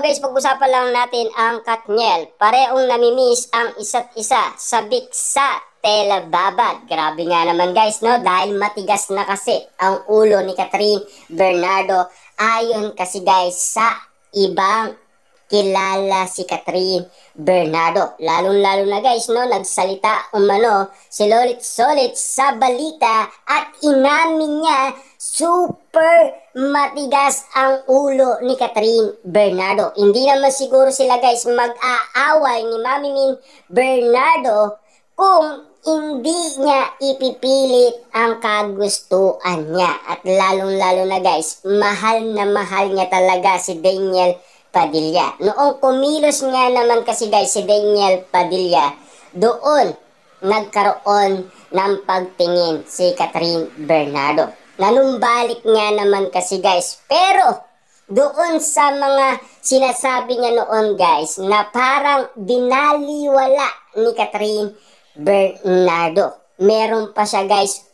araw guys, pag-usapan lang natin ang Katniel. Parehong namimiss ang isa't isa sabik sa telebabad. Grabe nga naman guys, no? Dahil matigas na kasi ang ulo ni Catherine Bernardo. Ayon kasi guys sa ibang kilala si Catherine Bernardo. Lalong-lalo na guys, no? Nagsalita umano si Lolit Solit sa balita at inamin niya super matigas ang ulo ni Catherine Bernardo. Hindi naman siguro sila guys mag-aaway ni Mami Min Bernardo kung hindi niya ipipilit ang kagustuhan niya. At lalong-lalo na guys, mahal na mahal niya talaga si Daniel Padilla. Noong kumilos nga naman kasi guys si Daniel Padilla, doon nagkaroon ng pagtingin si Catherine Bernardo. Nanumbalik nga naman kasi guys. Pero doon sa mga sinasabi niya noon guys na parang binaliwala ni Catherine Bernardo. Meron pa siya guys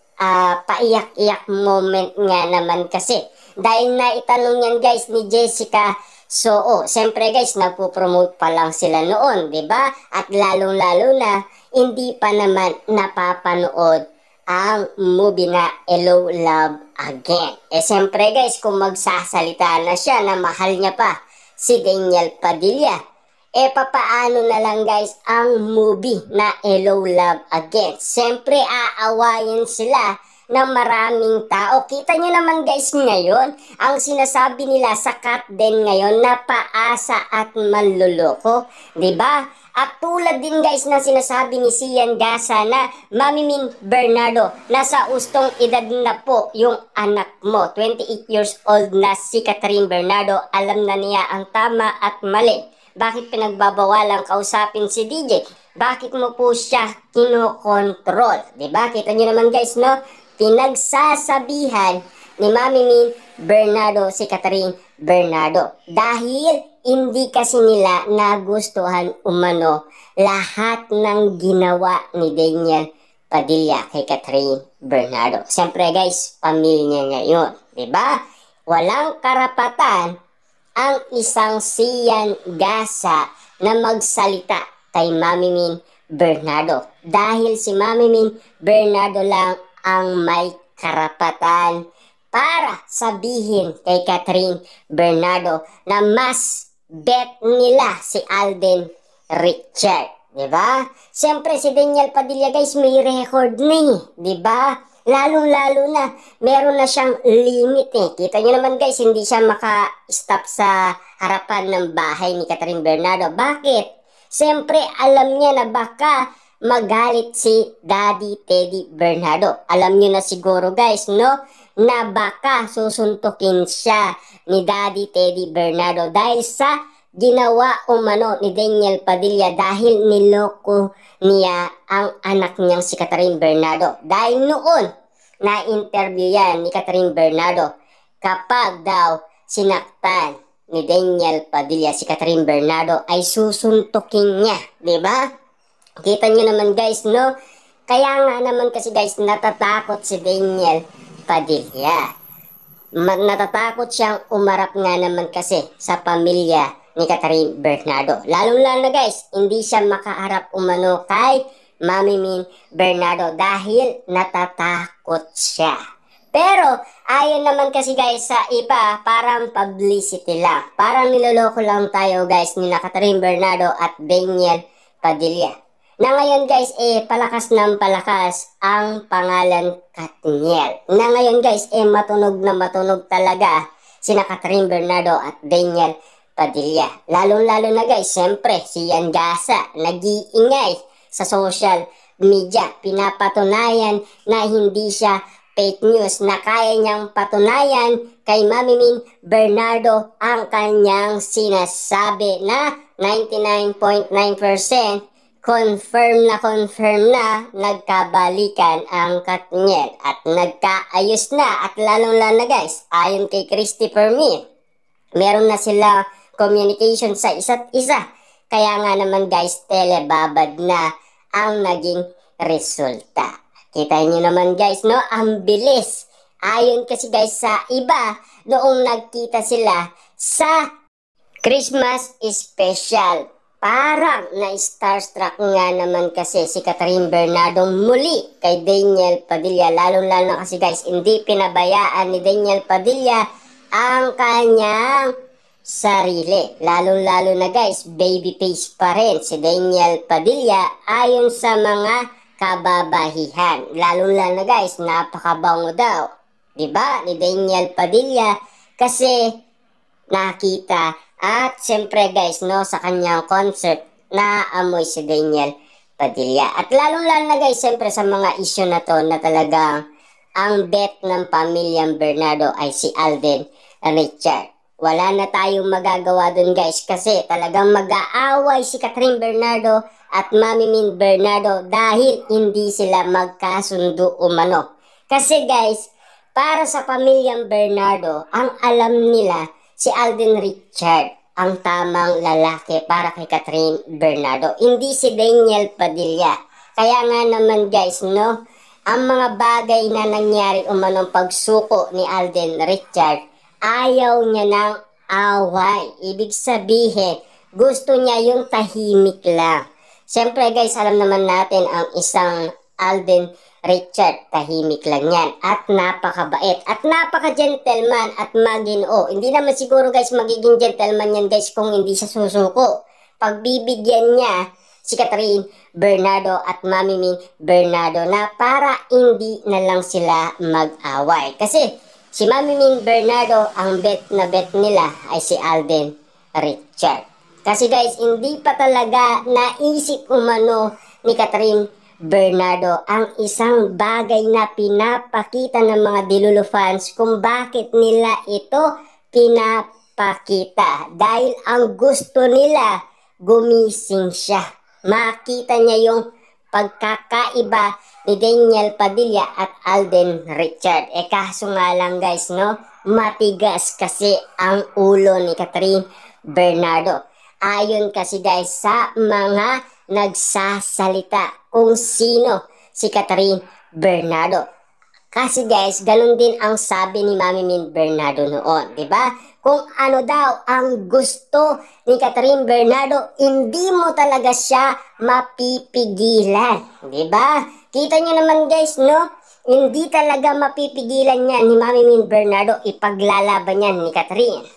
paiyak-iyak moment nga naman kasi. Dahil naitanong yan guys ni Jessica Soo. Siyempre guys, nagpo-promote pa lang sila noon, 'di ba? At lalong-lalo na hindi pa naman napapanood ang movie na Hello Love Again. Siyempre guys, kung magsasalita na siya na mahal niya pa si Daniel Padilla, papaano na lang guys ang movie na Hello Love Again? Siyempre aawayin sila ng maraming tao. Kita nyo naman guys ngayon, ang sinasabi nila sakat din ngayon na paasa at manluloko, 'di ba? At tulad din guys na sinasabi ni Sian Gasa na Mami Min Bernardo, nasa ustong edad na po yung anak mo. 28 years old na si Catherine Bernardo, alam na niya ang tama at mali. Bakit pinagbabawalang kausapin si DJ? Bakit mo po siya kinokontrol? Diba? Kita nyo naman guys, no? Pinagsasabihan ni Mami Min Bernardo si Catherine Bernardo. Dahil hindi kasi nila nagustuhan umano lahat ng ginawa ni Daniel Padilla kay Catherine Bernardo. Siyempre guys, pamilya ngayon. Diba? Walang karapatan ang isang Sian Gasa na magsalita kay Mami Min Bernardo. Dahil si Mami Min Bernardo lang ang may karapatan para sabihin kay Catherine Bernardo na mas bet nila si Alden Richard. Diba? Siyempre si Daniel Padilla guys may record na diba? Lalong-lalo na meron na siyang limit Kita nyo naman guys, hindi siya maka-stop sa harapan ng bahay ni Catherine Bernardo. Bakit? Siyempre alam niya na baka magalit si Daddy Teddy Bernardo. Alam niyo na siguro guys, no? Na baka susuntukin siya ni Daddy Teddy Bernardo dahil sa ginawa umano ni Daniel Padilla dahil niloko niya ang anak niyang si Catherine Bernardo. Dahil noon, na-interview yan ni Catherine Bernardo kapag daw sinaktan ni Daniel Padilla si Catherine Bernardo ay susuntukin niya. Diba? Kita nyo naman guys, no? Kaya nga naman kasi guys, natatakot si Daniel Padilla. Natatakot siyang umarap nga naman kasi sa pamilya ni Catherine Bernardo. Lalong-lalo na guys, hindi siya makaharap umano kay Mami Min Bernardo dahil natatakot siya. Pero ayon naman kasi guys sa iba, parang publicity lang. Parang niloloko lang tayo guys ni Catherine Bernardo at Daniel Padilla. Na ngayon guys, palakas ng palakas ang pangalan Katniel. Na ngayon guys, matunog na matunog talaga sina Catherine Bernardo at Daniel Padilla. Lalong-lalo na guys, siyempre, si Sian Gasa, nag-iingay sa social media. Pinapatunayan na hindi siya fake news, na kaya niyang patunayan kay Mami Min Bernardo ang kanyang sinasabi na 99.9% confirm na nagkabalikan ang Katniel at nagkaayos na. At lalong-lalo na guys, ayon kay Christopher Mir, meron na sila communication sa isa't isa. Kaya nga naman guys, telebabad na ang naging resulta. Kita nyo naman guys, no? Ang bilis. Ayon kasi guys sa iba, noong nagkita sila sa Christmas special. Parang na-starstruck nga naman kasi si Catherine Bernardo muli kay Daniel Padilla. Lalo-lalo na kasi guys, hindi pinabayaan ni Daniel Padilla ang kanyang sarili. Lalo-lalo na guys, baby face pa rin si Daniel Padilla ayon sa mga kababahihan. Lalo-lalo na guys, napakabango daw. Diba? Ni Daniel Padilla kasi nakita at siyempre guys no sa kanyang concert na amoy si Daniel Padilla. At lalong-lalo na guys siyempre sa mga issue na to na talagang ang bet ng pamilyang Bernardo ay si Alden Richard. Wala na tayong magagawa dun guys kasi talagang mag-aaway si Catherine Bernardo at Mami Min Bernardo dahil hindi sila magkasundo umano. Kasi guys, para sa pamilyang Bernardo, ang alam nila si Alden Richard ang tamang lalaki para kay Catherine Bernardo. Hindi si Daniel Padilla. Kaya nga naman guys, no, ang mga bagay na nangyari umanong pagsuko ni Alden Richard, ayaw niya ng away. Ibig sabihin, gusto niya yung tahimik lang. Siyempre guys, alam naman natin ang isang Alden Richard, tahimik lang yan at napakabait at napaka-gentleman at maginoo. Hindi naman siguro guys magiging gentleman yan guys kung hindi siya susuko. Pagbibigyan niya si Catherine Bernardo at Mami Min Bernardo na para hindi na lang sila mag-away. Kasi si Mami Min Bernardo, ang bet na bet nila ay si Alden Richard. Kasi guys, hindi pa talaga naisip umano ni Catherine Bernardo ang isang bagay na pinapakita ng mga Dilulu fans kung bakit nila ito pinapakita. Dahil ang gusto nila, gumising siya. Makita niya yung pagkakaiba ni Daniel Padilla at Alden Richard. Kaso nga lang guys, no, matigas kasi ang ulo ni Catherine Bernardo. Ayon kasi guys sa mga nagsasalita kung sino si Catherine Bernardo. Kasi guys, ganun din ang sabi ni Mami Min Bernardo noon, di ba? Kung ano daw ang gusto ni Catherine Bernardo, hindi mo talaga siya mapipigilan, di ba? Kita niyo naman guys, no? Hindi talaga mapipigilan niya ni Mami Min Bernardo, ipaglalaban niya ni Catherine.